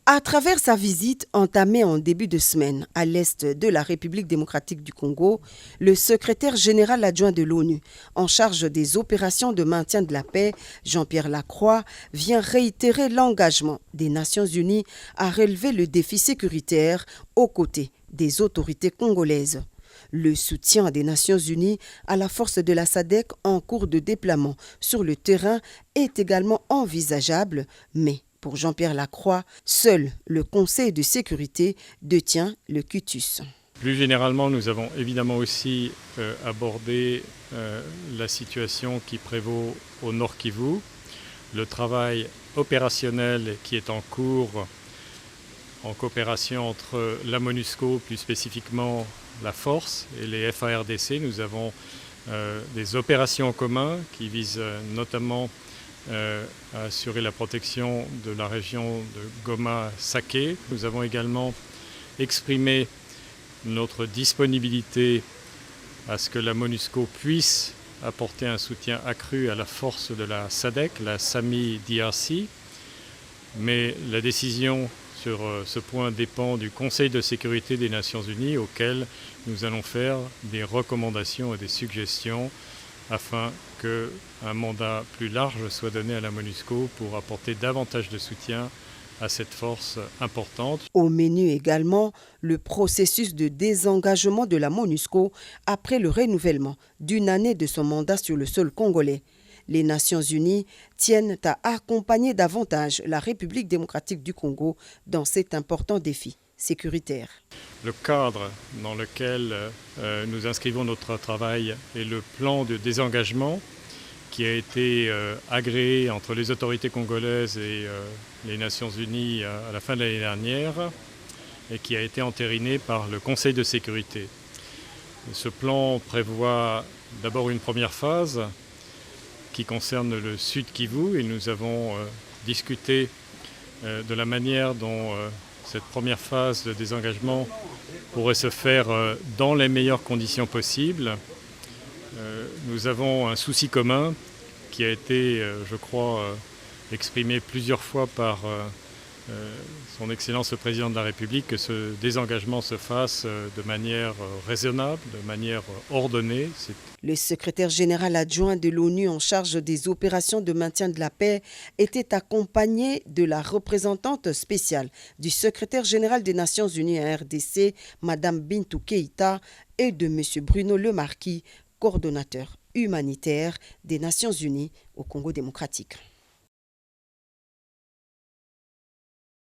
À travers sa visite entamée en début de semaine à l'est de la République démocratique du Congo, le secrétaire général adjoint de l'ONU en charge des opérations de maintien de la paix, Jean-Pierre Lacroix, vient réitérer l'engagement des Nations Unies à relever le défi sécuritaire aux côtés des autorités congolaises. Le soutien des Nations Unies à la force de la SADC en cours de déploiement sur le terrain est également envisageable, mais pour Jean-Pierre Lacroix, seul le Conseil de sécurité détient le quitus. Plus généralement, nous avons évidemment aussi abordé la situation qui prévaut au Nord Kivu, le travail opérationnel qui est en cours en coopération entre la MONUSCO, plus spécifiquement la force et les FARDC. Nous avons des opérations en commun qui visent notamment à assurer la protection de la région de Goma-Saké. Nous avons également exprimé notre disponibilité à ce que la MONUSCO puisse apporter un soutien accru à la force de la SADC, la SAMI-DRC. Mais la décision sur ce point dépend du Conseil de sécurité des Nations Unies auquel nous allons faire des recommandations et des suggestions afin qu'un mandat plus large soit donné à la MONUSCO pour apporter davantage de soutien à cette force importante. Au menu également, le processus de désengagement de la MONUSCO après le renouvellement d'une année de son mandat sur le sol congolais. Les Nations Unies tiennent à accompagner davantage la République démocratique du Congo dans cet important défi sécuritaire. Le cadre dans lequel nous inscrivons notre travail est le plan de désengagement qui a été agréé entre les autorités congolaises et les Nations Unies à la fin de l'année dernière et qui a été entériné par le Conseil de sécurité. Ce plan prévoit d'abord une première phase qui concerne le Sud Kivu et nous avons discuté de la manière dont cette première phase de désengagement pourrait se faire dans les meilleures conditions possibles. Nous avons un souci commun qui a été, je crois, exprimé plusieurs fois par son Excellence le Président de la République, que ce désengagement se fasse de manière raisonnable, de manière ordonnée. Le secrétaire général adjoint de l'ONU en charge des opérations de maintien de la paix était accompagné de la représentante spéciale du secrétaire général des Nations Unies à RDC, Mme Bintou Keïta, et de M. Bruno Lemarquis, coordonnateur humanitaire des Nations Unies au Congo démocratique.